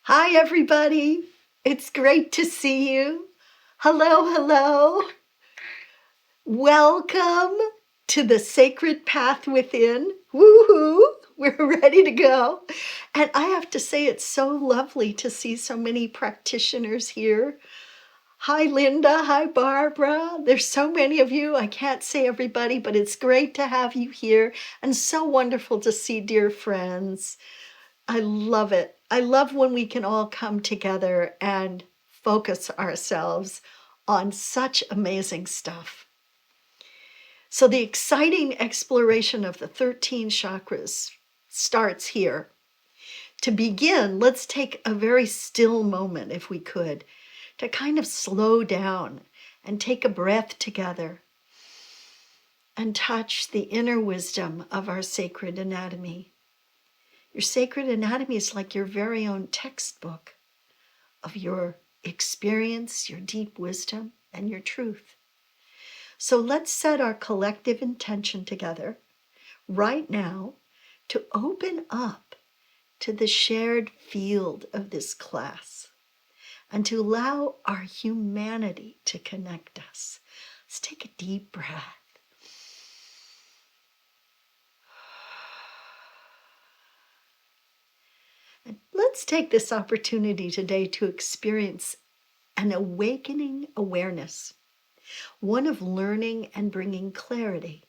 Hi, everybody. It's great to see you. Hello, hello. Welcome to the sacred path within. Woohoo! We're ready to go. And I have to say, it's so lovely to see so many practitioners here. Hi, Linda. Hi, Barbara. There's so many of you. I can't say everybody, but it's great to have you here and so wonderful to see dear friends. I love it. I love when we can all come together and focus ourselves on such amazing stuff. So, the exciting exploration of the 13 chakras starts here. To begin, let's take a very still moment, if we could, to kind of slow down and take a breath together and touch the inner wisdom of our sacred anatomy. Your sacred anatomy is like your very own textbook of your experience, your deep wisdom, and your truth. So let's set our collective intention together right now to open up to the shared field of this class and to allow our humanity to connect us. Let's take a deep breath. And let's take this opportunity today to experience an awakening awareness, one of learning and bringing clarity,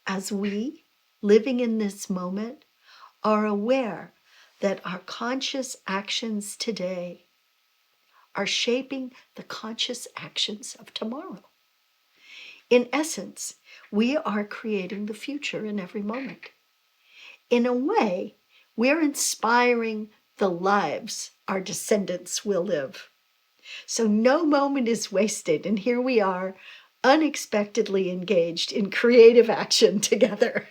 as we, living in this moment, are aware that our conscious actions today are shaping the conscious actions of tomorrow. In essence, we are creating the future in every moment. In a way, we're inspiring the lives our descendants will live. So no moment is wasted, and here we are, unexpectedly engaged in creative action together.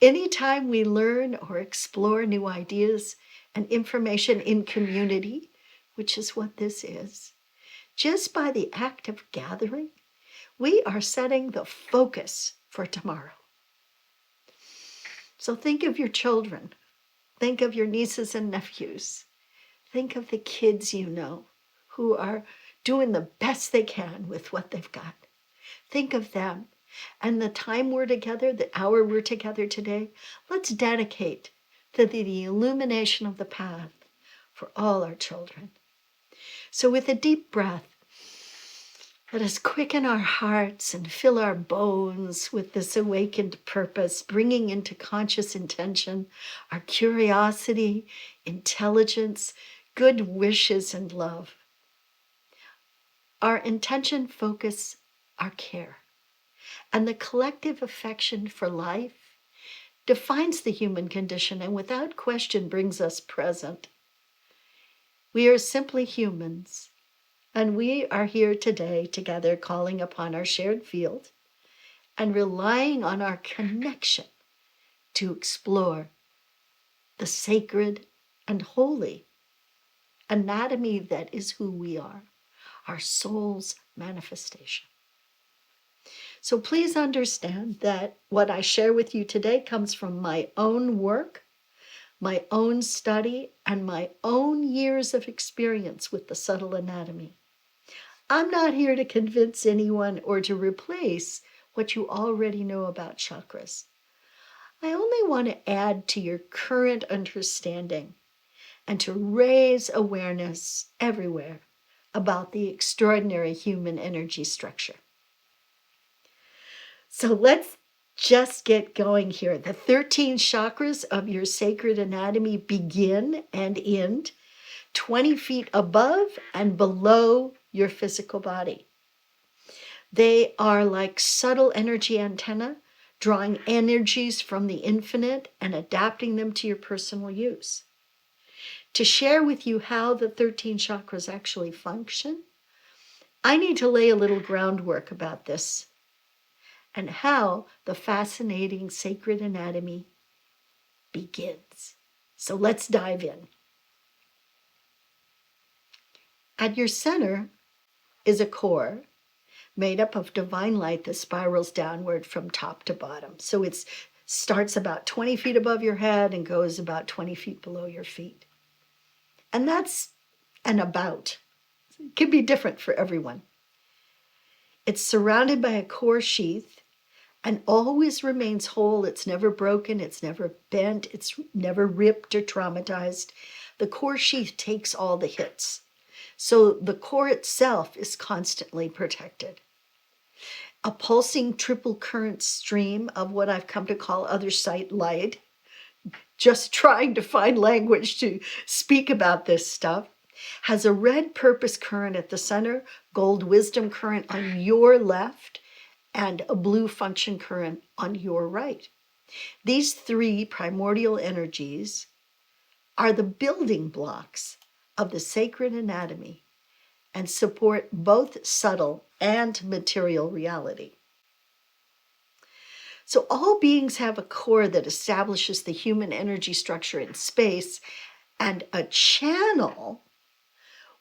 Anytime we learn or explore new ideas and information in community, which is what this is, just by the act of gathering, we are setting the focus for tomorrow. So think of your children. Think of your nieces and nephews. Think of the kids you know who are doing the best they can with what they've got. Think of them. And the time we're together, the hour we're together today, let's dedicate to the illumination of the path for all our children. So with a deep breath, let us quicken our hearts and fill our bones with this awakened purpose, bringing into conscious intention our curiosity, intelligence, good wishes, and love. Our intention focus our care, and the collective affection for life defines the human condition and without question brings us present. We are simply humans, and we are here today together calling upon our shared field and relying on our connection to explore the sacred and holy anatomy that is who we are, our soul's manifestation. So please understand that what I share with you today comes from my own work, my own study, and my own years of experience with the subtle anatomy. I'm not here to convince anyone or to replace what you already know about chakras. I only want to add to your current understanding and to raise awareness everywhere about the extraordinary human energy structure. So let's just get going here. The 13 chakras of your sacred anatomy begin and end 20 feet above and below your physical body. They are like subtle energy antenna, drawing energies from the infinite and adapting them to your personal use. To share with you how the 13 chakras actually function, I need to lay a little groundwork about this and how the fascinating sacred anatomy begins. So let's dive in. At your center is a core made up of divine light that spirals downward from top to bottom. So it starts about 20 feet above your head and goes about 20 feet below your feet. And that's an about. It can be different for everyone. It's surrounded by a core sheath and always remains whole. It's never broken, it's never bent, it's never ripped or traumatized. The core sheath takes all the hits. So the core itself is constantly protected. A pulsing triple current stream of what I've come to call other site light, just trying to find language to speak about this stuff, has a red purpose current at the center, gold wisdom current on your left, and a blue function current on your right. These three primordial energies are the building blocks of the sacred anatomy and support both subtle and material reality. So all beings have a core that establishes the human energy structure in space and a channel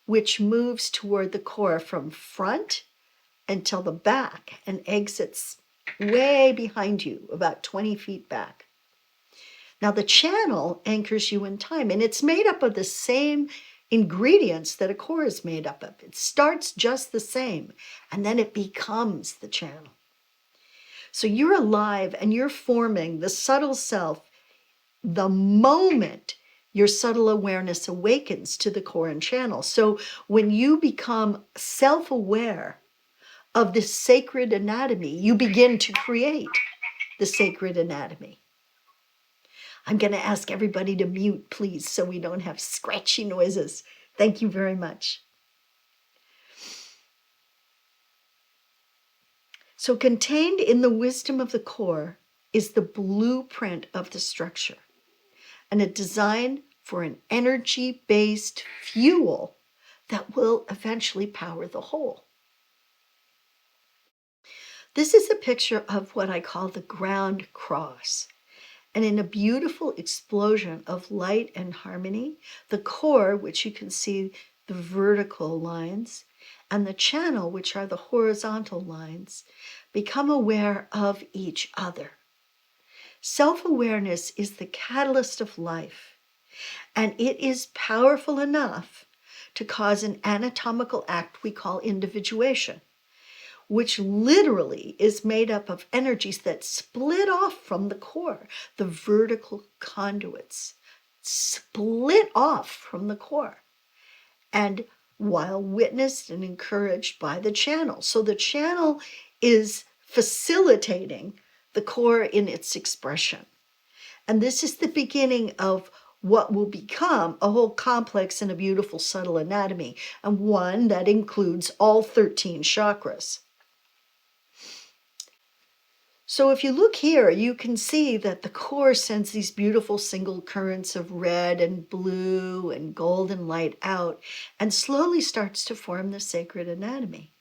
which moves toward the core from front until the back and exits way behind you, about 20 feet back. Now the channel anchors you in time, and it's made up of the same ingredients that a core is made up of. It starts just the same, and then it becomes the channel. So you're alive and you're forming the subtle self the moment your subtle awareness awakens to the core and channel. So when you become self-aware of this sacred anatomy, you begin to create the sacred anatomy. I'm going to ask everybody to mute, please, so we don't have scratchy noises. Thank you very much. So contained in the wisdom of the core is the blueprint of the structure and a design for an energy-based fuel that will eventually power the whole. This is a picture of what I call the ground cross. And in a beautiful explosion of light and harmony, the core, which you can see the vertical lines, and the channel, which are the horizontal lines, become aware of each other. Self-awareness is the catalyst of life, and it is powerful enough to cause an anatomical act we call individuation, which literally is made up of energies that split off from the core. The vertical conduits split off from the core, and while witnessed and encouraged by the channel. So the channel is facilitating the core in its expression. And this is the beginning of what will become a whole complex and a beautiful subtle anatomy, and one that includes all 13 chakras. So if you look here, you can see that the core sends these beautiful single currents of red and blue and golden light out and slowly starts to form the sacred anatomy.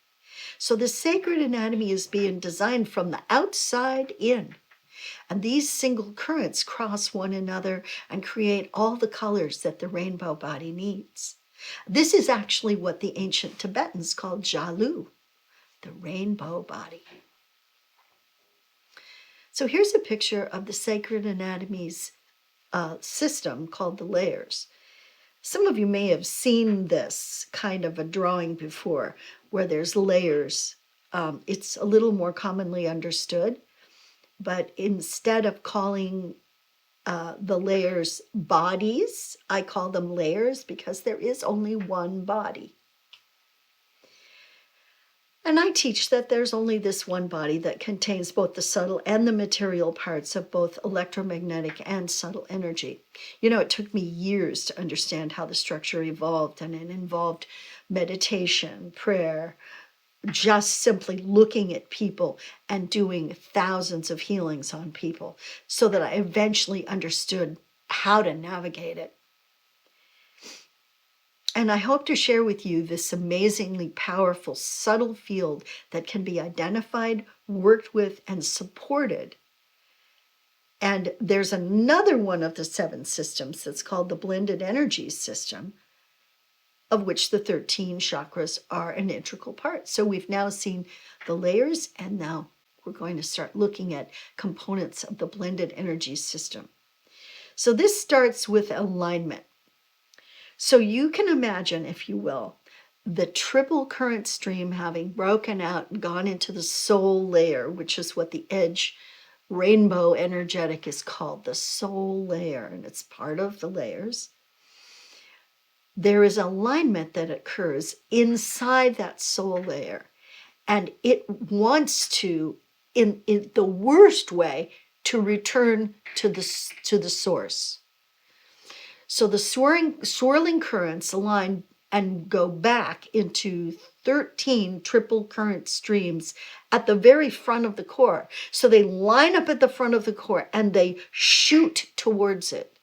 So the sacred anatomy is being designed from the outside in. And these single currents cross one another and create all the colors that the rainbow body needs. This is actually what the ancient Tibetans called Jalu, the rainbow body. So here's a picture of the sacred anatomy's system called the layers. Some of you may have seen this kind of a drawing before where there's layers. It's a little more commonly understood, but instead of calling the layers bodies, I call them layers because there is only one body. And I teach that there's only this one body that contains both the subtle and the material parts of both electromagnetic and subtle energy. You know, it took me years to understand how the structure evolved, and it involved meditation, prayer, just simply looking at people and doing thousands of healings on people so that I eventually understood how to navigate it. And I hope to share with you this amazingly powerful, subtle field that can be identified, worked with, and supported. And there's another one of the 7 systems that's called the blended energy system, of which the 13 chakras are an integral part. So we've now seen the layers, and now we're going to start looking at components of the blended energy system. So this starts with alignment. So you can imagine, if you will, the triple current stream having broken out and gone into the soul layer, which is what the edge rainbow energetic is called, the soul layer, and it's part of the layers. There is alignment that occurs inside that soul layer, and it wants to, in the worst way, to return to the source. So the swirling currents align and go back into 13 triple current streams at the very front of the core. So they line up at the front of the core and they shoot towards it.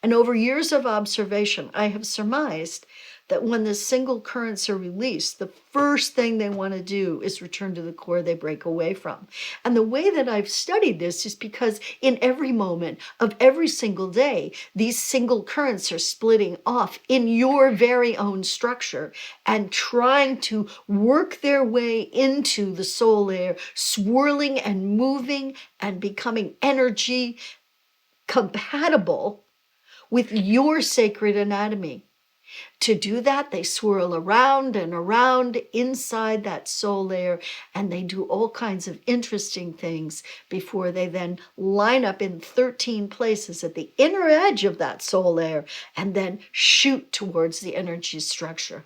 And over years of observation, I have surmised that when the single currents are released, the first thing they want to do is return to the core they break away from. And the way that I've studied this is because in every moment of every single day, these single currents are splitting off in your very own structure and trying to work their way into the soul layer, swirling and moving and becoming energy compatible with your sacred anatomy. To do that, they swirl around and around inside that soul layer, and they do all kinds of interesting things before they then line up in 13 places at the inner edge of that soul layer and then shoot towards the energy structure.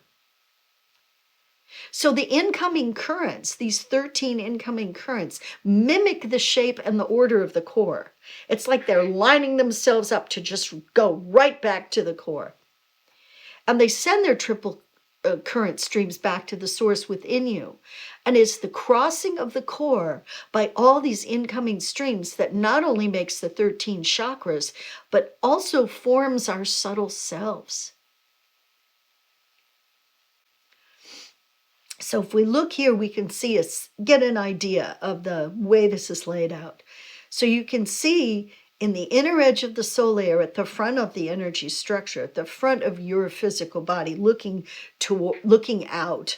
So the incoming currents, these 13 incoming currents, mimic the shape and the order of the core. It's like they're lining themselves up to just go right back to the core. And they send their triple current streams back to the source within you. And it's the crossing of the core by all these incoming streams that not only makes the 13 chakras, but also forms our subtle selves. So if we look here, we can get an idea of the way this is laid out. So you can see in the inner edge of the soul layer, at the front of the energy structure, at the front of your physical body, looking out,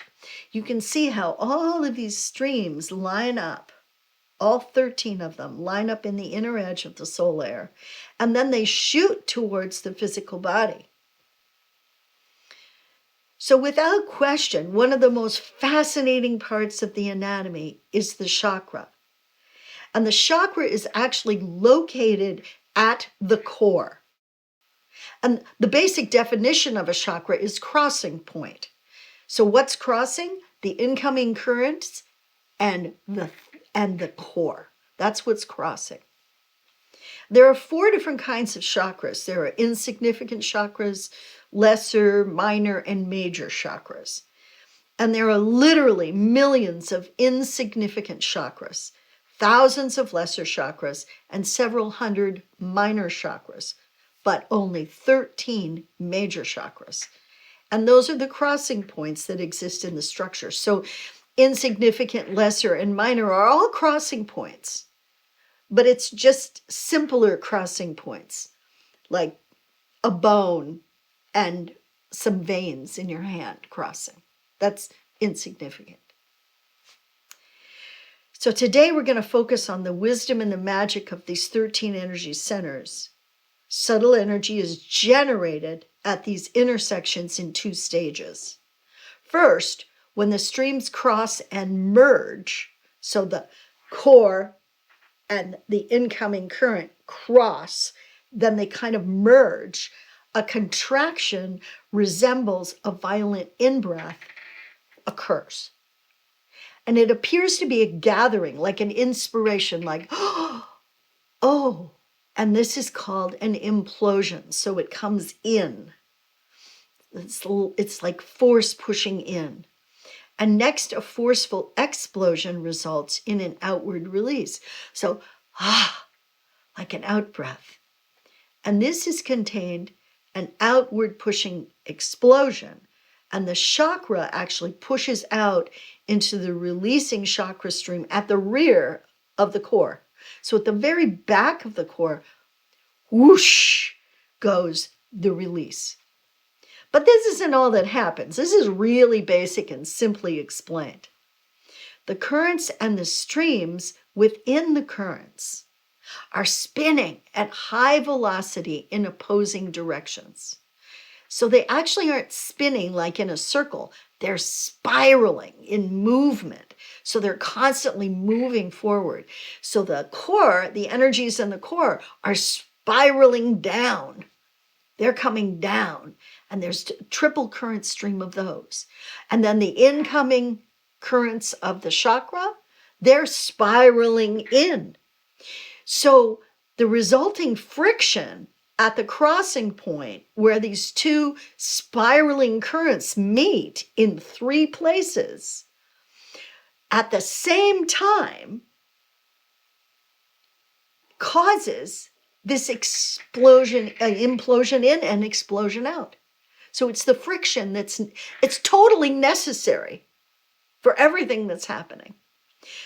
you can see how all of these streams line up. All 13 of them line up in the inner edge of the soul layer, and then they shoot towards the physical body. So without question, one of the most fascinating parts of the anatomy is the chakra. And the chakra is actually located at the core. And the basic definition of a chakra is crossing point. So what's crossing? The incoming currents and the core. That's what's crossing. There are 4 different kinds of chakras. There are insignificant chakras, lesser, minor, and major chakras. And there are literally millions of insignificant chakras, thousands of lesser chakras, and several hundred minor chakras, but only 13 major chakras. And those are the crossing points that exist in the structure. So insignificant, lesser, and minor are all crossing points, but it's just simpler crossing points, like a bone and some veins in your hand crossing. That's insignificant. So today we're going to focus on the wisdom and the magic of these 13 energy centers. Subtle energy is generated at these intersections in 2 stages. First, when the streams cross and merge, so the core and the incoming current cross, then they kind of merge. A contraction resembles a violent in-breath occurs. And it appears to be a gathering, like an inspiration, like, oh, and this is called an implosion. So it comes in. It's like force pushing in. And next, a forceful explosion results in an outward release. So, like an out-breath. And this is contained an outward pushing explosion. And the chakra actually pushes out into the releasing chakra stream at the rear of the core. So at the very back of the core, whoosh, goes the release. But this isn't all that happens. This is really basic and simply explained. The currents and the streams within the currents are spinning at high velocity in opposing directions. So they actually aren't spinning like in a circle. They're spiraling in movement. So they're constantly moving forward. So the core, the energies in the core are spiraling down. They're coming down, and there's a triple current stream of those. And then the incoming currents of the chakra, they're spiraling in. So the resulting friction at the crossing point where these two spiraling currents meet in 3 places at the same time causes this explosion, implosion in and explosion out. So it's the friction it's totally necessary for everything that's happening.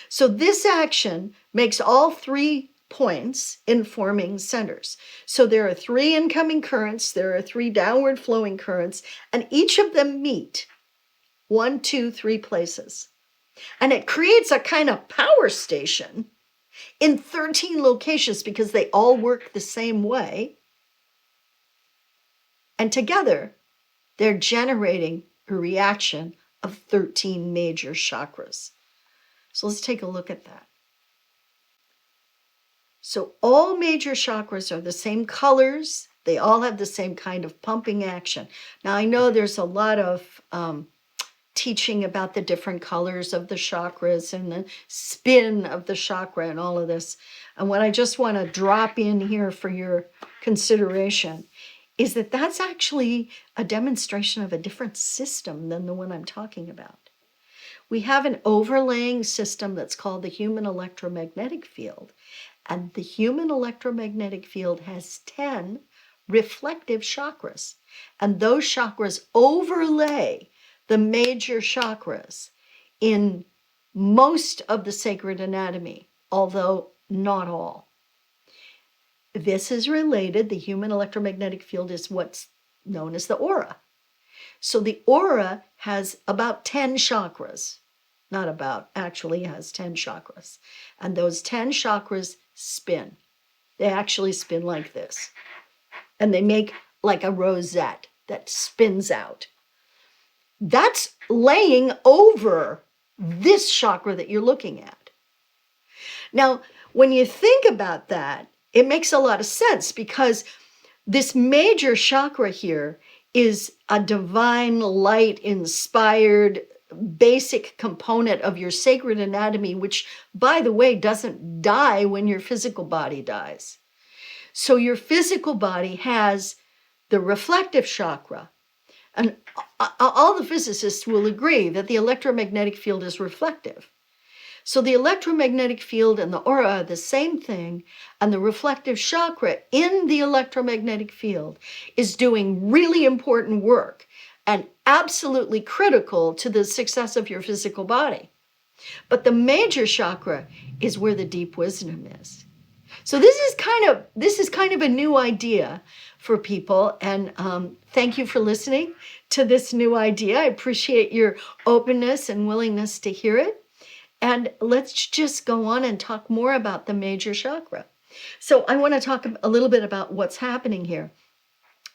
So this action makes all 3 points in forming centers. So there are 3 incoming currents, there are 3 downward flowing currents, and each of them meet 1, 2, 3 places. And it creates a kind of power station in 13 locations because they all work the same way. And together, they're generating a reaction of 13 major chakras. So let's take a look at that. So all major chakras are the same colors. They all have the same kind of pumping action. Now, I know there's a lot of teaching about the different colors of the chakras and the spin of the chakra and all of this. And what I just want to drop in here for your consideration is that that's actually a demonstration of a different system than the one I'm talking about. We have an overlaying system that's called the human electromagnetic field. And the human electromagnetic field has 10 reflective chakras. And those chakras overlay the major chakras in most of the sacred anatomy, although not all. This is related, the human electromagnetic field is what's known as the aura. So the aura has about 10 chakras. Not about, actually has 10 chakras. And those 10 chakras spin. They actually spin like this. And they make like a rosette that spins out. That's laying over this chakra that you're looking at. Now, when you think about that, it makes a lot of sense because this major chakra here is a divine light inspired basic component of your sacred anatomy, which, by the way, doesn't die when your physical body dies. So your physical body has the reflective chakra. And all the physicists will agree that the electromagnetic field is reflective. So the electromagnetic field and the aura are the same thing, and the reflective chakra in the electromagnetic field is doing really important work and absolutely critical to the success of your physical body. But the major chakra is where the deep wisdom is. So this is kind of a new idea for people, and thank you for listening to this new idea. I appreciate your openness and willingness to hear it. And let's just go on and talk more about the major chakra. So I want to talk a little bit about what's happening here.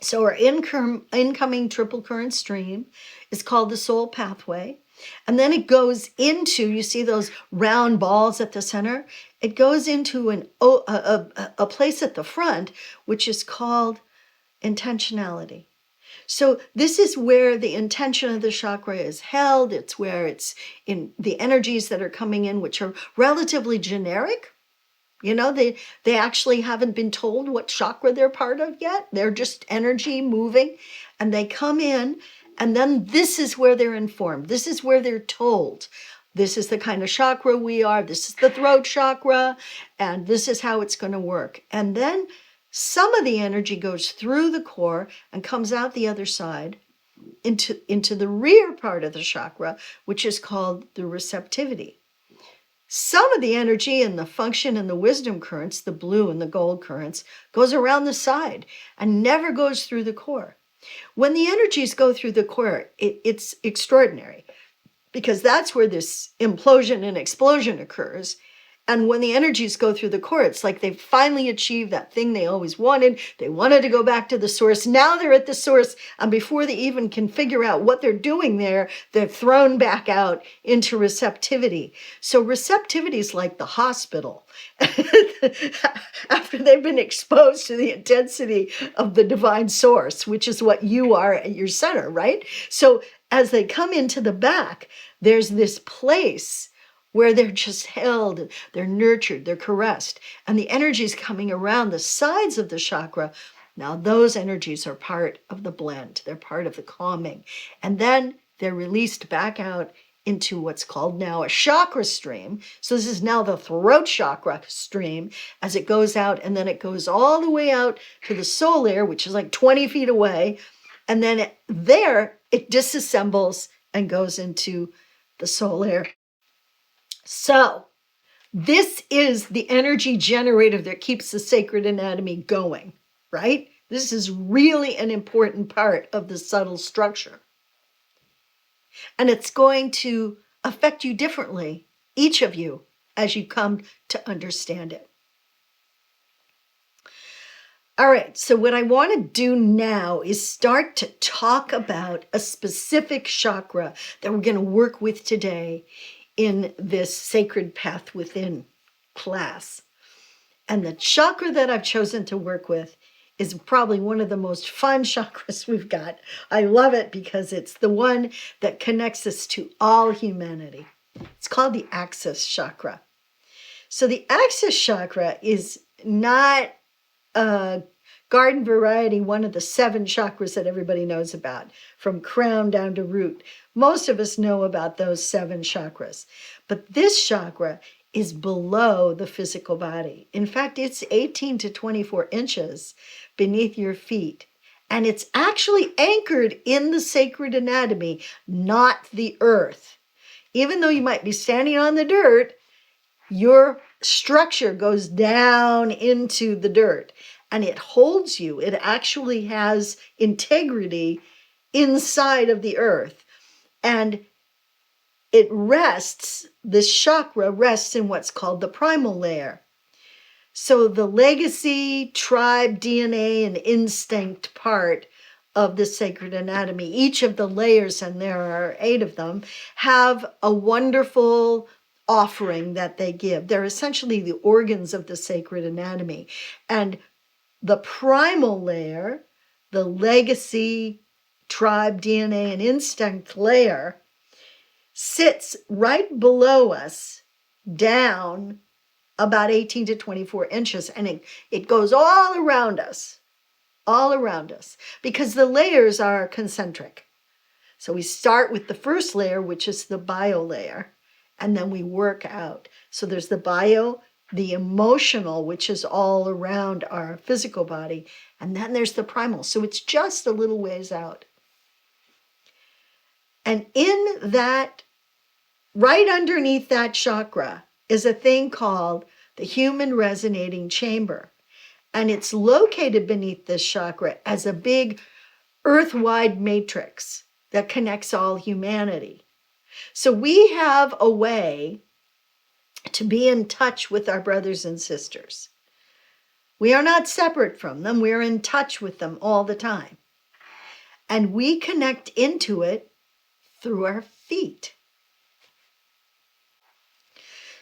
So our incoming triple current stream is called the soul pathway. And then it goes into, you see those round balls at the center? It goes into a place at the front, which is called intentionality. So this is where the intention of the chakra is held. It's where it's in the energies that are coming in, which are relatively generic. You know, they actually haven't been told what chakra they're part of yet. They're just energy moving, and they come in, and then this is where they're informed. This is where they're told. This is the kind of chakra we are. This is the throat chakra, and this is how it's going to work. And then some of the energy goes through the core and comes out the other side into the rear part of the chakra, which is called the receptivity. Some of the energy and the function and the wisdom currents, the blue and the gold currents, goes around the side and never goes through the core. When the energies go through the core, it's extraordinary because that's where this implosion and explosion occurs. And when the energies go through the core, it's like they've finally achieved that thing they always wanted. They wanted to go back to the source. Now they're at the source. And before they even can figure out what they're doing there, they're thrown back out into receptivity. So receptivity is like the hospital. After they've been exposed to the intensity of the divine source, which is what you are at your center, right? So as they come into the back, there's this place where they're just held, they're nurtured, they're caressed, and the energies coming around the sides of the chakra. Now those energies are part of the blend, they're part of the calming, and then they're released back out into what's called now a chakra stream. So this is now the throat chakra stream as it goes out, and then it goes all the way out to the soul layer, which is like 20 feet away, and then it disassembles and goes into the soul layer. So this is the energy generator that keeps the sacred anatomy going, right? This is really an important part of the subtle structure. And it's going to affect you differently, each of you, as you come to understand it. All right, so what I want to do now is start to talk about a specific chakra that we're going to work with today in this Sacred Path Within class. And the chakra that I've chosen to work with is probably one of the most fun chakras we've got. I love it because it's the one that connects us to all humanity. It's called the Axis Chakra. So the Axis Chakra is not a garden variety, one of the 7 chakras that everybody knows about, from crown down to root. Most of us know about those 7 chakras. But this chakra is below the physical body. In fact, it's 18 to 24 inches beneath your feet. And it's actually anchored in the sacred anatomy, not the earth. Even though you might be standing on the dirt, your structure goes down into the dirt and it holds you. It actually has integrity inside of the earth. And it rests, this chakra rests in what's called the primal layer. So the legacy, tribe, DNA, and instinct part of the sacred anatomy, each of the layers, and there are 8 of them, have a wonderful offering that they give. They're essentially the organs of the sacred anatomy. And the primal layer, the legacy, tribe, DNA, and instinct layer, sits right below us, down about 18 to 24 inches, and it goes all around us, because the layers are concentric. So we start with the first layer, which is the bio layer, and then we work out. So there's the bio, the emotional, which is all around our physical body, and then there's the primal. So it's just a little ways out. And in that, right underneath that chakra, is a thing called the human resonating chamber. And it's located beneath this chakra as a big earth-wide matrix that connects all humanity. So we have a way to be in touch with our brothers and sisters. We are not separate from them. We're in touch with them all the time. And we connect into it through our feet.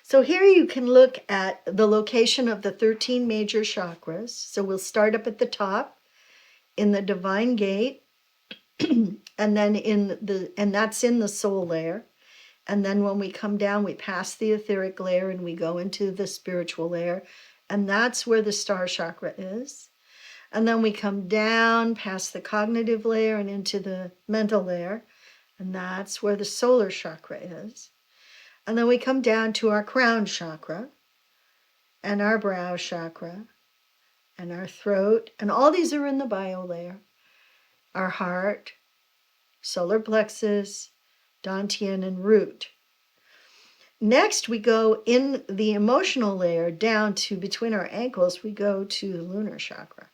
So here you can look at the location of the 13 major chakras. So we'll start up at the top in the divine gate, and then and that's in the soul layer. And then when we come down, we pass the etheric layer and we go into the spiritual layer, and that's where the star chakra is. And then we come down past the cognitive layer and into the mental layer, and that's where the solar chakra is. And then we come down to our crown chakra and our brow chakra and our throat. And all these are in the bio layer. Our heart, solar plexus, dantian, and root. Next, we go in the emotional layer down to between our ankles, we go to the lunar chakra.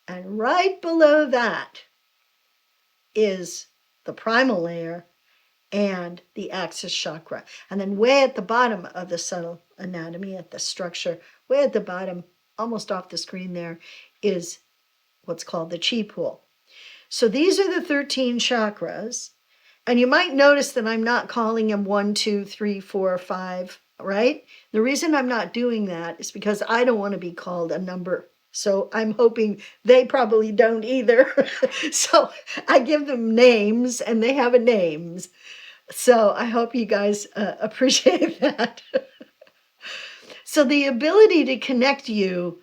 And right below that is the primal layer. and the Axis Chakra. And then way at the bottom of the subtle anatomy, at the structure, way at the bottom, almost off the screen there, is what's called the Chi pool. So these are the 13 chakras. And you might notice that I'm not calling them 1, 2, 3, 4, 5, right? The reason I'm not doing that is because I don't want to be called a number. So I'm hoping they probably don't either. So I give them names and they have a names. So I hope you guys appreciate that. So the ability to connect you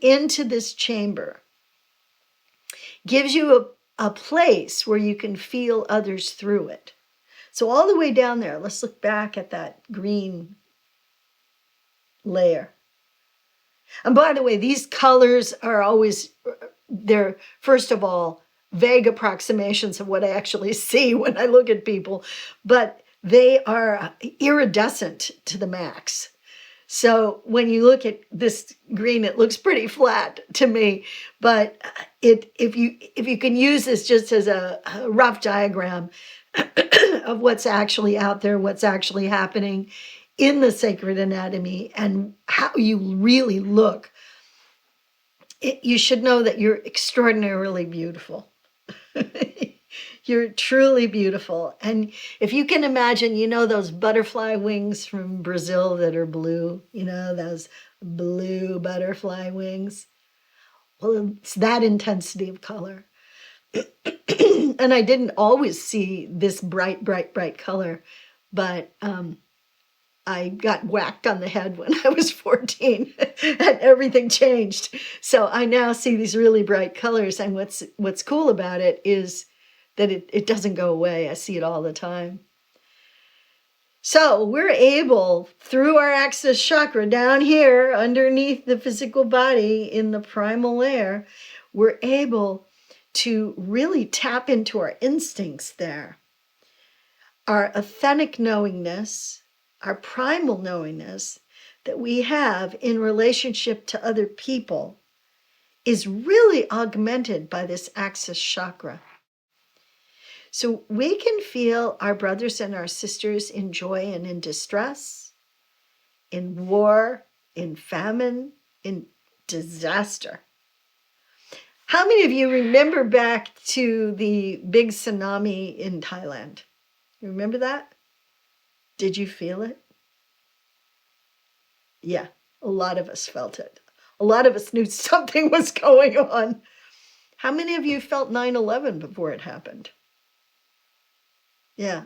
into this chamber gives you a place where you can feel others through it. So all the way down there, let's look back at that green layer. And by the way, these colors are always, they're, first of all, vague approximations of what I actually see when I look at people, but they are iridescent to the max. So when you look at this green, it looks pretty flat to me, but if you can use this just as a rough diagram of what's actually out there, what's actually happening in the sacred anatomy, and how you really look, you should know that you're extraordinarily beautiful. You're truly beautiful. And if you can imagine, you know, those butterfly wings from Brazil that are blue, you know, those blue butterfly wings. Well, it's that intensity of color. And I didn't always see this bright, bright, bright color, but I got whacked on the head when I was 14 and everything changed. So I now see these really bright colors. And what's cool about it is that it doesn't go away. I see it all the time. So we're able, through our Axis Chakra down here underneath the physical body in the primal layer, we're able to really tap into our instincts there. Our authentic knowingness, our primal knowingness that we have in relationship to other people is really augmented by this Axis Chakra. So we can feel our brothers and our sisters in joy and in distress, in war, in famine, in disaster. How many of you remember back to the big tsunami in Thailand? You remember that? Did you feel it? Yeah, a lot of us felt it. A lot of us knew something was going on. How many of you felt 9/11 before it happened? Yeah,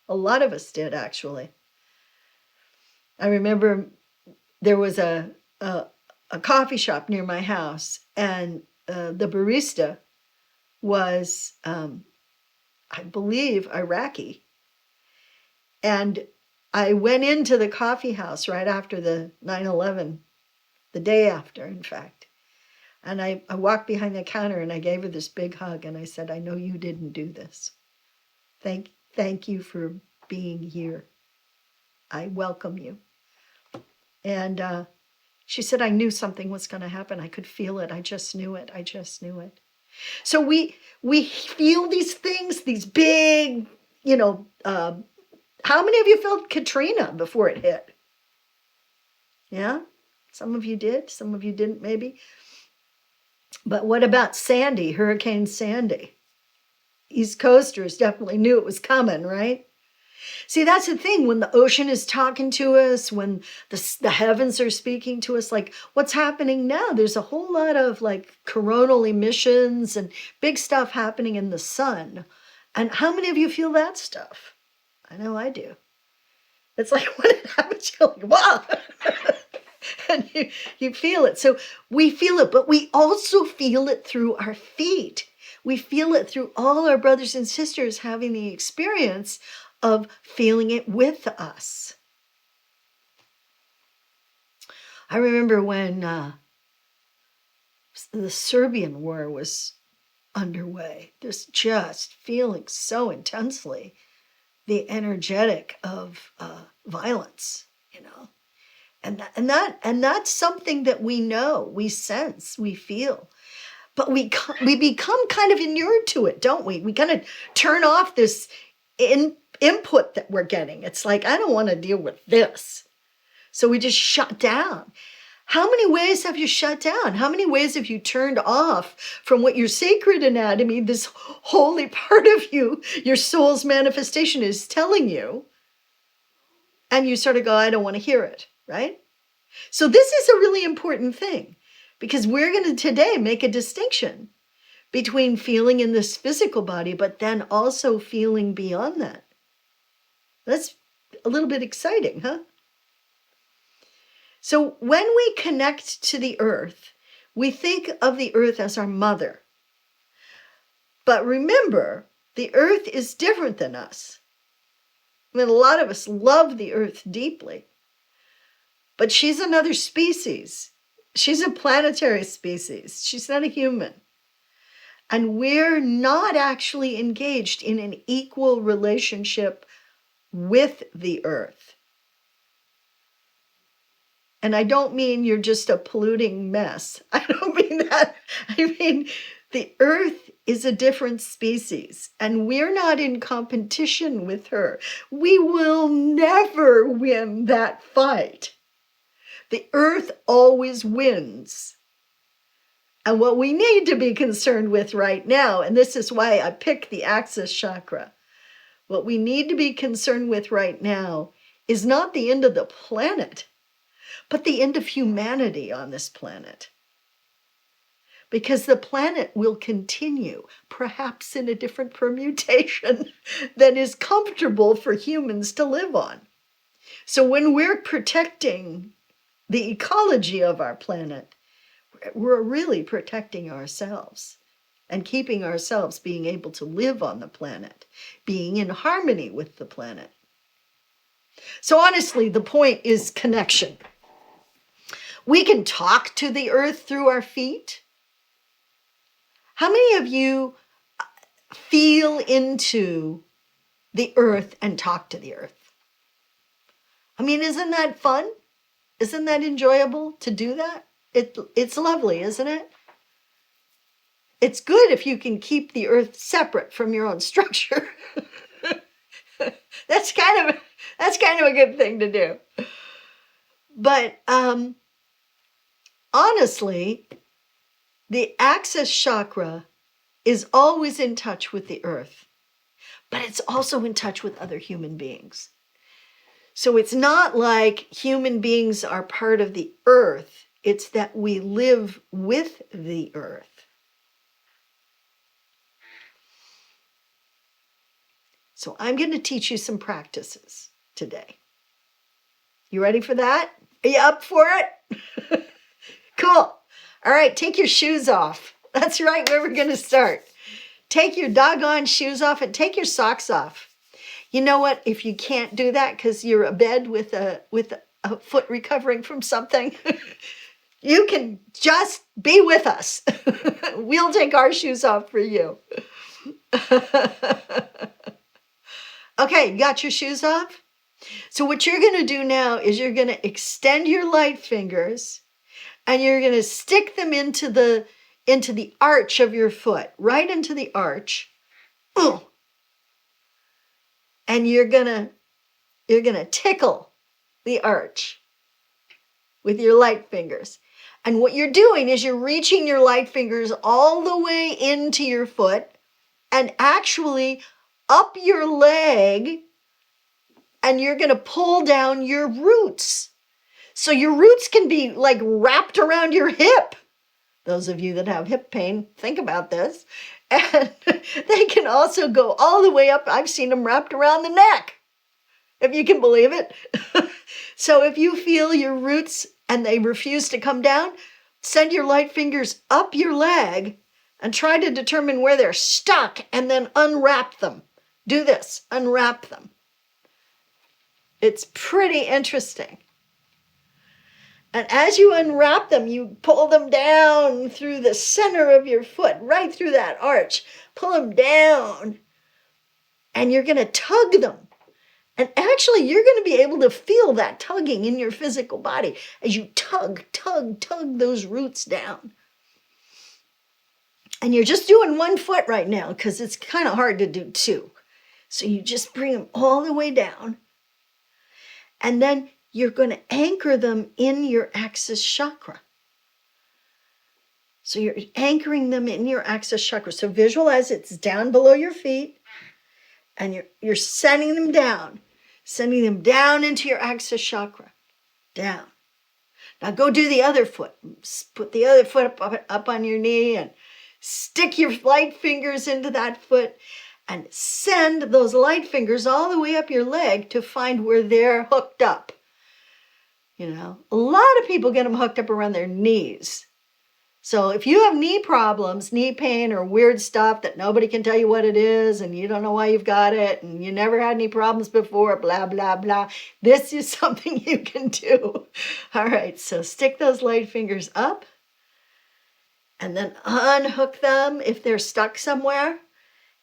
a lot of us did, actually. I remember there was a coffee shop near my house, and the barista was, I believe, Iraqi. And I went into the coffee house right after the 9/11, the day after, in fact. And I walked behind the counter and I gave her this big hug and I said, I know you didn't do this. Thank you for being here. I welcome you. And she said, I knew something was going to happen. I could feel it. I just knew it. I just knew it. So we feel these things, these big, how many of you felt Katrina before it hit? Yeah, some of you did. Some of you didn't, maybe. But what about Sandy, Hurricane Sandy? East Coasters definitely knew it was coming, right? See, that's the thing. When the ocean is talking to us, when the heavens are speaking to us, like what's happening now, there's a whole lot of like coronal emissions and big stuff happening in the sun. And how many of you feel that stuff? I know I do. It's like when it happens, you're like, wow. And you feel it. So we feel it, but we also feel it through our feet. We feel it through all our brothers and sisters having the experience of feeling it with us. I remember when the Serbian war was underway, just feeling so intensely the energetic of violence, and that's something that we know, we sense, we feel. But we become kind of inured to it, don't we? We kind of turn off this input that we're getting. It's like, I don't want to deal with this. So we just shut down. How many ways have you shut down? How many ways have you turned off from what your sacred anatomy, this holy part of you, your soul's manifestation is telling you? And you sort of go, I don't want to hear it, right? So this is a really important thing, because we're going to today make a distinction between feeling in this physical body, but then also feeling beyond that. That's a little bit exciting, huh? So when we connect to the earth, we think of the earth as our mother. But remember, the earth is different than us. I mean, a lot of us love the earth deeply, but she's another species. She's a planetary species. She's not a human. And we're not actually engaged in an equal relationship with the earth. And I don't mean you're just a polluting mess. I don't mean that. I mean, the earth is a different species, and we're not in competition with her. We will never win that fight. The earth always wins. And what we need to be concerned with right now, and this is why I picked the Axis Chakra, what we need to be concerned with right now is not the end of the planet, but the end of humanity on this planet. Because the planet will continue, perhaps in a different permutation that is comfortable for humans to live on. So when we're protecting the ecology of our planet, we're really protecting ourselves and keeping ourselves being able to live on the planet, being in harmony with the planet. So honestly, the point is connection. We can talk to the earth through our feet. How many of you feel into the earth and talk to the earth? I mean, isn't that fun? Isn't that enjoyable to do that? It's lovely, isn't it? It's good if you can keep the earth separate from your own structure. That's kind of a good thing to do. But honestly, the Axis Chakra is always in touch with the earth, but it's also in touch with other human beings. So it's not like human beings are part of the earth, it's that we live with the earth. So I'm going to teach you some practices today. You ready for that? Are you up for it? Cool. All right, take your shoes off. That's right, where we're going to start. Take your doggone shoes off and take your socks off. You know what? If you can't do that because you're abed with a foot recovering from something, you can just be with us. We'll take our shoes off for you. Okay, you got your shoes off? So what you're going to do now is you're going to extend your light fingers and you're going to stick them into the arch of your foot, right into the arch. And you're going to tickle the arch with your light fingers. And what you're doing is you're reaching your light fingers all the way into your foot and actually up your leg, and you're going to pull down your roots. So your roots can be like wrapped around your hip. Those of you that have hip pain, think about this. And they can also go all the way up. I've seen them wrapped around the neck, if you can believe it. So if you feel your roots and they refuse to come down, send your light fingers up your leg and try to determine where they're stuck and then unwrap them. Do this, unwrap them. It's pretty interesting. And as you unwrap them, you pull them down through the center of your foot, right through that arch. Pull them down, and you're going to tug them. And actually, you're going to be able to feel that tugging in your physical body as you tug those roots down. And you're just doing one foot right now because it's kind of hard to do two. So you just bring them all the way down. And then you're going to anchor them in your Axis Chakra. So you're anchoring them in your Axis Chakra. So visualize it's down below your feet, and you're sending them down into your Axis Chakra. Down. Now go do the other foot. Put the other foot up on your knee and stick your light fingers into that foot and send those light fingers all the way up your leg to find where they're hooked up. You know, a lot of people get them hooked up around their knees. So if you have knee problems, knee pain, or weird stuff that nobody can tell you what it is, and you don't know why you've got it, and you never had any problems before, blah, blah, blah, this is something you can do. All right, so stick those light fingers up, and then unhook them if they're stuck somewhere,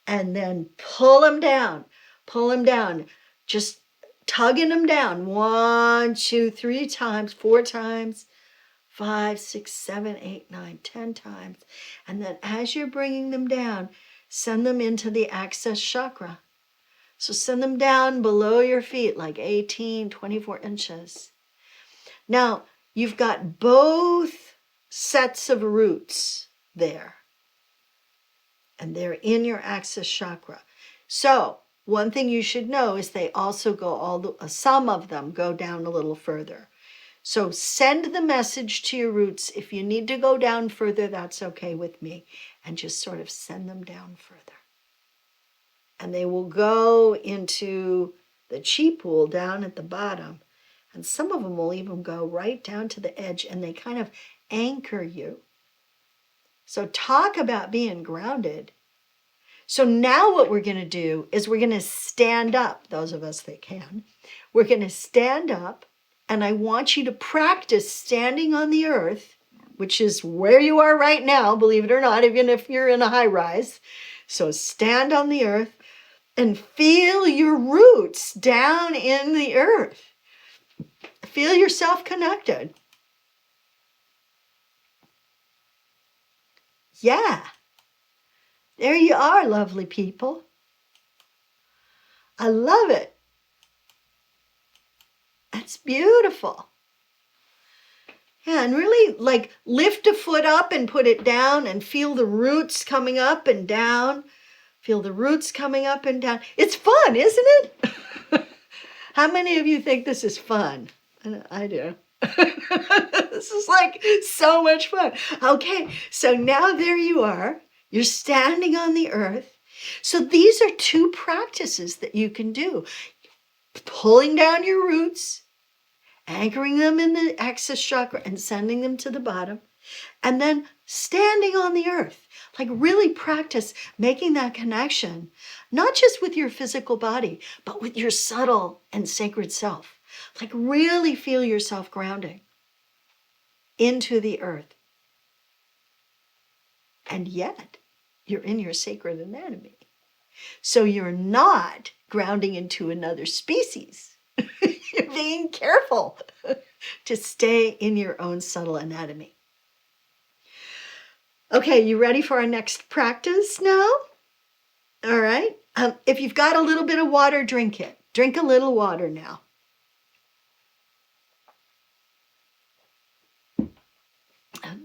and then pull them down, just tugging them down 1, 2, 3 times, 4 times, 5, 6, 7, 8, 9, 10 times. And then as you're bringing them down, send them into the Axis Chakra. So send them down below your feet, like 18, 24 inches. Now, you've got both sets of roots there. And they're in your Axis Chakra. So one thing you should know is they also go some of them go down a little further. So send the message to your roots. If you need to go down further, that's okay with me. And just sort of send them down further. And they will go into the chi pool down at the bottom. And some of them will even go right down to the edge, and they kind of anchor you. So talk about being grounded. So now what we're going to do is we're going to stand up, those of us that can. We're going to stand up. And I want you to practice standing on the earth, which is where you are right now, believe it or not, even if you're in a high rise. So stand on the earth and feel your roots down in the earth. Feel yourself connected. Yeah. There you are, lovely people. I love it. That's beautiful. Yeah, and really like lift a foot up and put it down and feel the roots coming up and down. Feel the roots coming up and down. It's fun, isn't it? How many of you think this is fun? I do. This is like so much fun. Okay, so now there you are. You're standing on the earth. So these are 2 practices that you can do. Pulling down your roots, anchoring them in the Axis Chakra and sending them to the bottom, and then standing on the earth. Like really practice making that connection, not just with your physical body, but with your subtle and sacred self. Like really feel yourself grounding into the earth. And yet, you're in your sacred anatomy. So you're not grounding into another species. You're being careful to stay in your own subtle anatomy. Okay, you ready for our next practice now? All right. If you've got a little bit of water, drink it. Drink a little water now.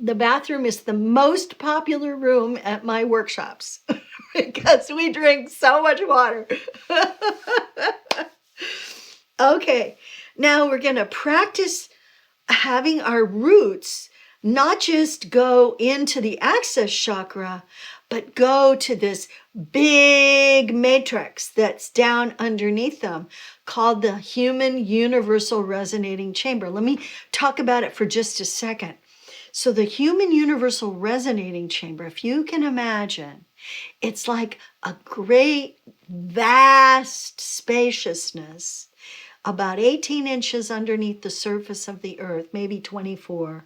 The bathroom is the most popular room at my workshops because we drink so much water. Okay, now we're going to practice having our roots not just go into the Axis Chakra, but go to this big matrix that's down underneath them called the Human Universal Resonating Chamber. Let me talk about it for just a second. So the Human Universal Resonating Chamber, if you can imagine, it's like a great, vast spaciousness, about 18 inches underneath the surface of the earth, maybe 24,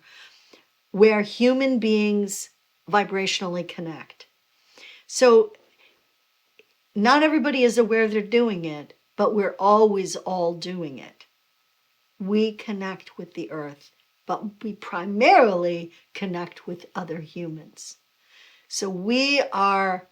where human beings vibrationally connect. So not everybody is aware they're doing it, but we're always all doing it. We connect with the earth, but we primarily connect with other humans. So we are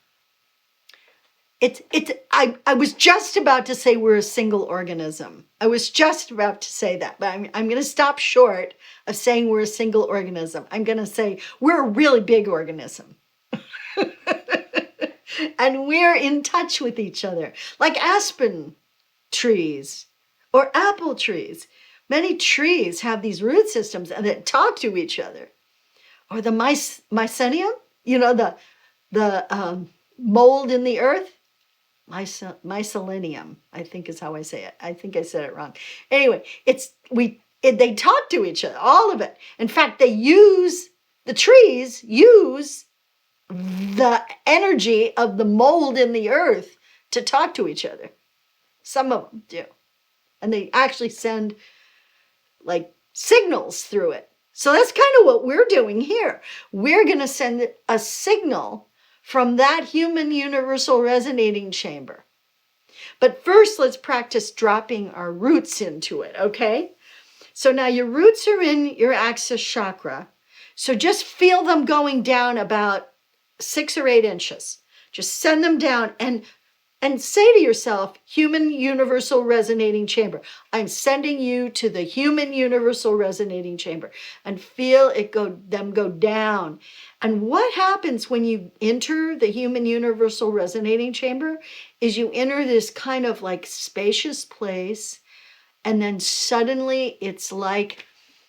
I was just about to say we're a single organism. I was just about to say that, but I'm going to stop short of saying we're a single organism. I'm going to say we're a really big organism. And we're in touch with each other, like aspen trees or apple trees. Many trees have these root systems and that talk to each other. Or the mycelium, you know, the mold in the earth. Mycelium, I think is how I say it. I think I said it wrong. Anyway, they talk to each other, all of it. In fact, the trees use the energy of the mold in the earth to talk to each other. Some of them do. And they actually send like signals through it. So that's kind of what we're doing here. We're going to send a signal from that human universal resonating chamber. But first, let's practice dropping our roots into it, okay? So now your roots are in your Axis Chakra. So just feel them going down about 6 or 8 inches. Just send them down and say to yourself, human universal resonating chamber. I'm sending you to the human universal resonating chamber, and feel them go down. And what happens when you enter the human universal resonating chamber is you enter this kind of like spacious place, and then suddenly it's like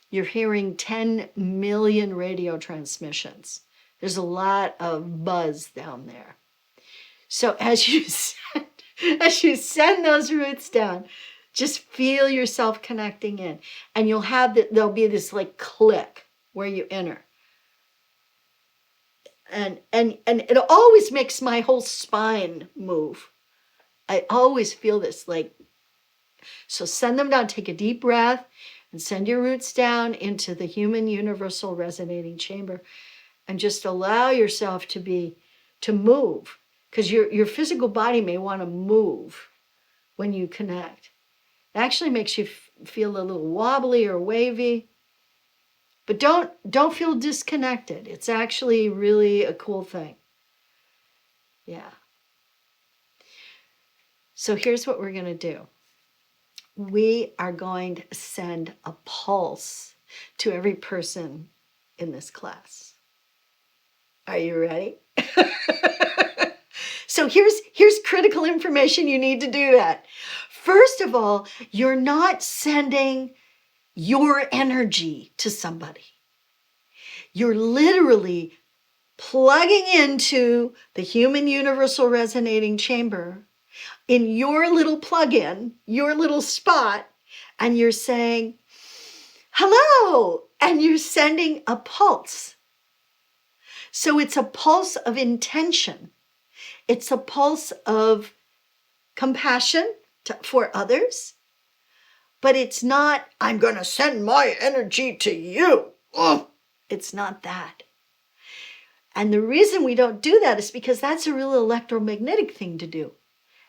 you're hearing 10 million radio transmissions. There's a lot of buzz down there. So as you send those roots down, just feel yourself connecting in, and there'll be this like click where you enter. And it always makes my whole spine move. I always feel this so send them down, take a deep breath and send your roots down into the human universal resonating chamber, and just allow yourself to move. Because your physical body may want to move when you connect. It actually makes you feel a little wobbly or wavy. But don't feel disconnected. It's actually really a cool thing. Yeah. So here's what we're going to do. We are going to send a pulse to every person in this class. Are you ready? So here's critical information. You need to do that. First of all, you're not sending your energy to somebody. You're literally plugging into the human universal resonating chamber in your little plug-in, your little spot, and you're saying, hello, and you're sending a pulse. So it's a pulse of intention. It's a pulse of compassion for others, but it's not, I'm going to send my energy to you. Ugh. It's not that. And the reason we don't do that is because that's a real electromagnetic thing to do.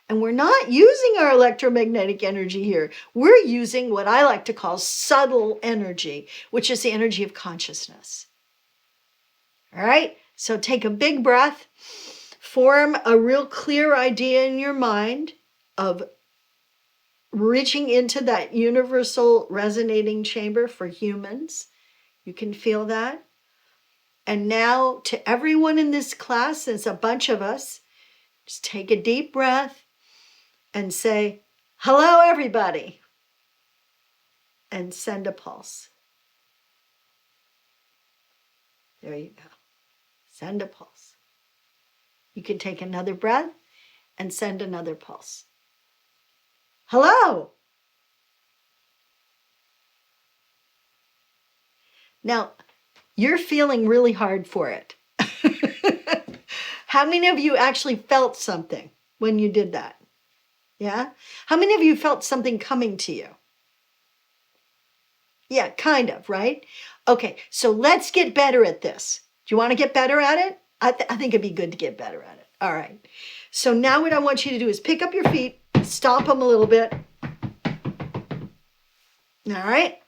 And we're not using our electromagnetic energy here. We're using what I like to call subtle energy, which is the energy of consciousness. All right? So take a big breath. Form a real clear idea in your mind of reaching into that universal resonating chamber for humans. You can feel that. And now to everyone in this class, there's a bunch of us, just take a deep breath and say, hello, everybody, and send a pulse. There you go. Send a pulse. You can take another breath and send another pulse. Hello. Now, you're feeling really hard for it. How many of you actually felt something when you did that? Yeah? How many of you felt something coming to you? Yeah, kind of, right? Okay, so let's get better at this. Do you want to get better at it? I think it'd be good to get better at it. All right. So now what I want you to do is pick up your feet, stomp them a little bit. All right.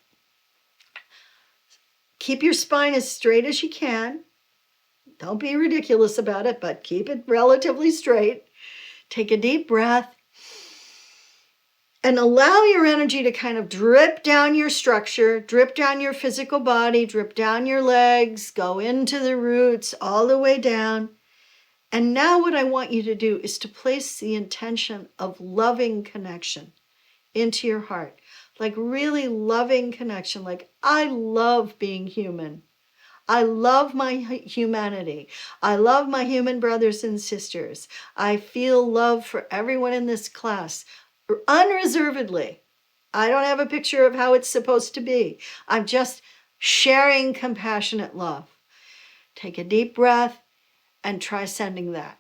Keep your spine as straight as you can. Don't be ridiculous about it, but keep it relatively straight. Take a deep breath and allow your energy to kind of drip down your structure, drip down your physical body, drip down your legs, go into the roots all the way down. And now what I want you to do is to place the intention of loving connection into your heart, like really loving connection, like I love being human. I love my humanity. I love my human brothers and sisters. I feel love for everyone in this class unreservedly. I don't have a picture of how it's supposed to be. I'm just sharing compassionate love. Take a deep breath and try sending that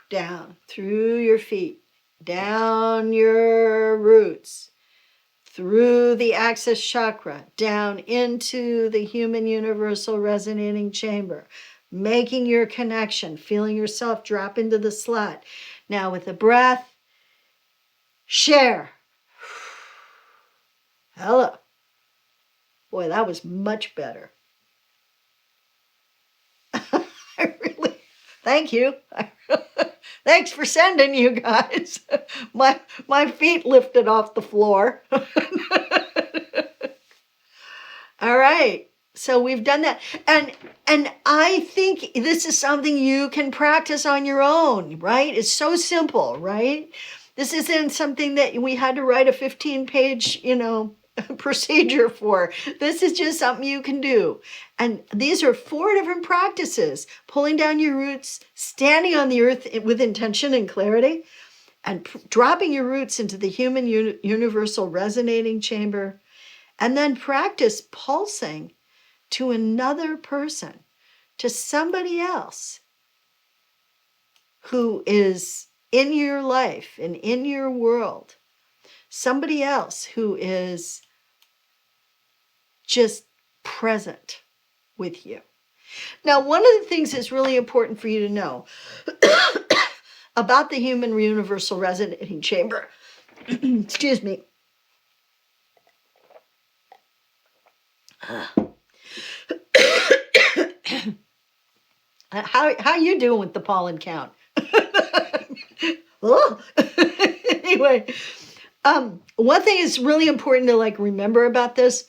down through your feet, down your roots, through the Axis Chakra, down into the human universal resonating chamber, making your connection, feeling yourself drop into the slot. Now with a breath, share. Hello. Boy, that was much better. Thank you. Thanks for sending, you guys. My feet lifted off the floor. All right. So we've done that. And I think this is something you can practice on your own, right? It's so simple, right? This isn't something that we had to write a 15-page, procedure for. This is just something you can do. And these are 4 different practices: pulling down your roots, standing on the earth with intention and clarity, and dropping your roots into the human universal resonating chamber, and then practice pulsing to another person, to somebody else who is in your life and in your world, somebody else who is just present with you. Now, one of the things that's really important for you to know about the human universal resonating chamber, excuse me, how you doing with the pollen count? Anyway, one thing is really important to remember about this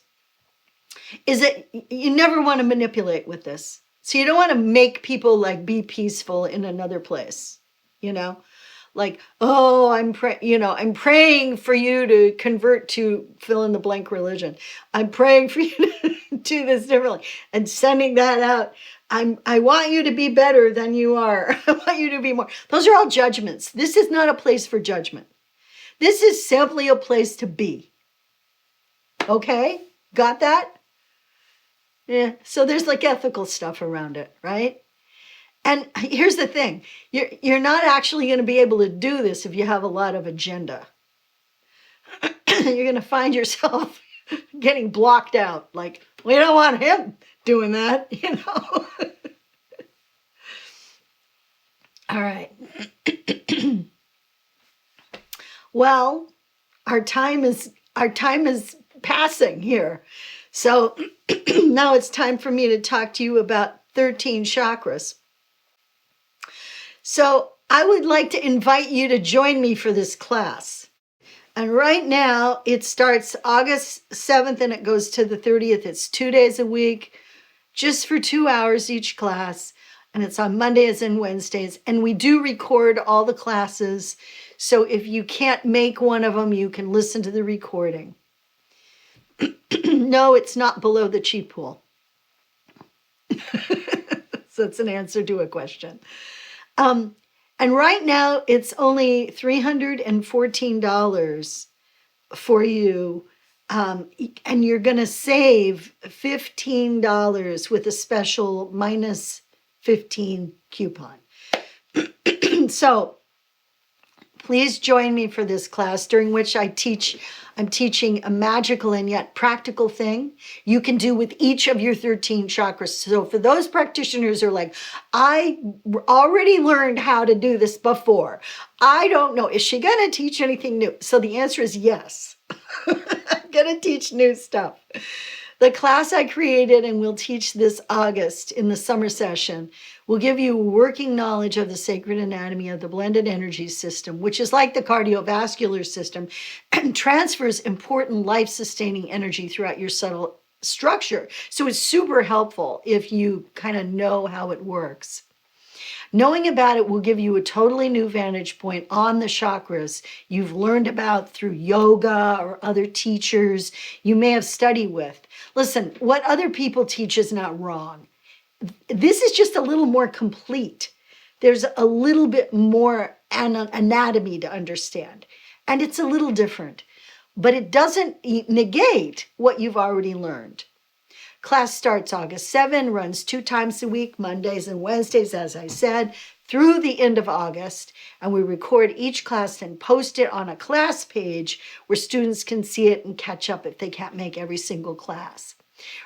is that you never want to manipulate with this. So you don't want to make people be peaceful in another place, I'm praying for you to convert to fill in the blank religion. I'm praying for you to do this differently and sending that out. I want you to be better than you are. I want you to be more. Those are all judgments. This is not a place for judgment. This is simply a place to be. Okay? Got that? Yeah. So there's ethical stuff around it, right? And here's the thing. You're not actually going to be able to do this if you have a lot of agenda. You're going to find yourself getting blocked out. We don't want him doing that, All right. Well, our time is passing here. So now it's time for me to talk to you about 13 chakras. So I would like to invite you to join me for this class. And right now it starts August 7th and it goes to the 30th. It's 2 days a week, just for 2 hours each class. And it's on Mondays and Wednesdays. And we do record all the classes. So if you can't make one of them, you can listen to the recording. No, it's not below the cheat pool. So it's an answer to a question. And right now it's only $314 for you. And you're going to save $15 with a special minus 15 coupon. So please join me for this class, during which I'm teaching a magical and yet practical thing you can do with each of your 13 chakras. So for those practitioners who are I already learned how to do this before, I don't know, is she going to teach anything new? So the answer is yes. I'm going to teach new stuff. The class I created and will teach this August in the summer session will give you working knowledge of the sacred anatomy of the blended energy system, which is like the cardiovascular system and transfers important life-sustaining energy throughout your subtle structure. So it's super helpful if you kind of know how it works. Knowing about it will give you a totally new vantage point on the chakras you've learned about through yoga or other teachers you may have studied with. Listen, what other people teach is not wrong. This is just a little more complete. There's a little bit more anatomy to understand, and it's a little different, but it doesn't negate what you've already learned. Class starts August 7, runs 2 times a week, Mondays and Wednesdays, as I said, through the end of August. And we record each class and post it on a class page where students can see it and catch up if they can't make every single class.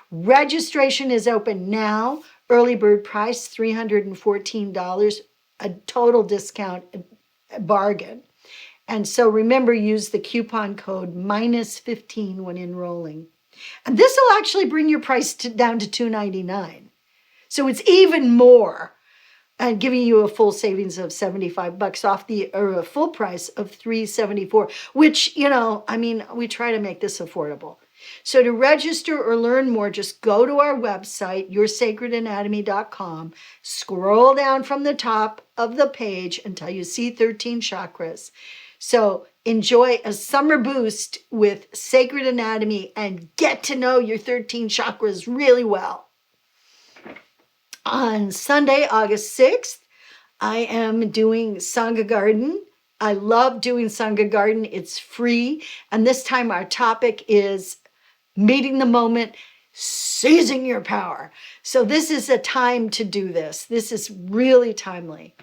Registration is open now. Early bird price, $314, a total discount, a bargain. And so remember, use the coupon code -15 when enrolling. And this will actually bring your price down to $299. So it's even more, and giving you a full savings of $75 off or a full price of $374, which, we try to make this affordable. So to register or learn more, just go to our website, yoursacredanatomy.com, scroll down from the top of the page until you see 13 chakras. So enjoy a summer boost with Sacred Anatomy and get to know your 13 chakras really well. On Sunday, August 6th, I am doing Sangha Garden. I love doing Sangha Garden. It's free. And this time our topic is meeting the moment, seizing your power. So this is a time to do this. This is really timely.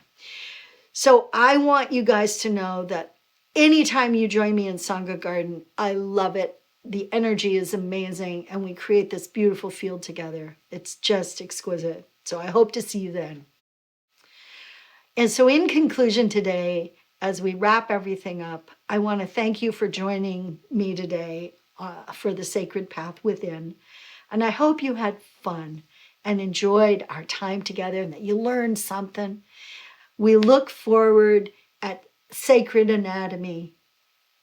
So I want you guys to know that anytime you join me in Sangha Garden, I love it. The energy is amazing, and we create this beautiful field together. It's just exquisite. So I hope to see you then. And so in conclusion today, as we wrap everything up, I want to thank you for joining me today for the Sacred Path Within. And I hope you had fun and enjoyed our time together and that you learned something. We look forward at Sacred Anatomy.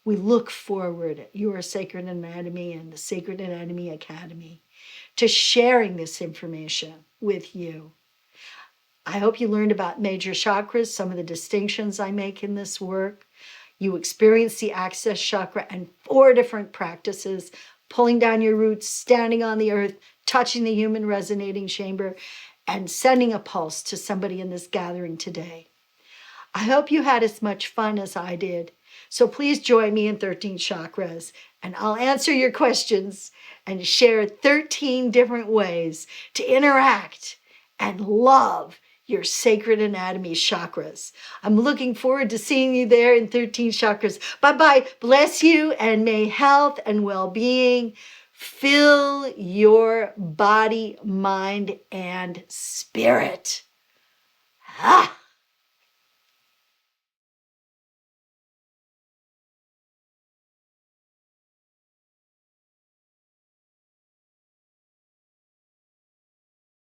We look forward at your Sacred Anatomy and the Sacred Anatomy Academy to sharing this information with you. I hope you learned about major chakras, some of the distinctions I make in this work. You experience the Axis Chakra and 4 different practices: pulling down your roots, standing on the earth, touching the human resonating chamber, and sending a pulse to somebody in this gathering today. I hope you had as much fun as I did. So please join me in 13 chakras, and I'll answer your questions and share 13 different ways to interact and love your Sacred Anatomy chakras. I'm looking forward to seeing you there in 13 chakras. Bye-bye. Bless you, and may health and well-being fill your body, mind, and spirit. Ah!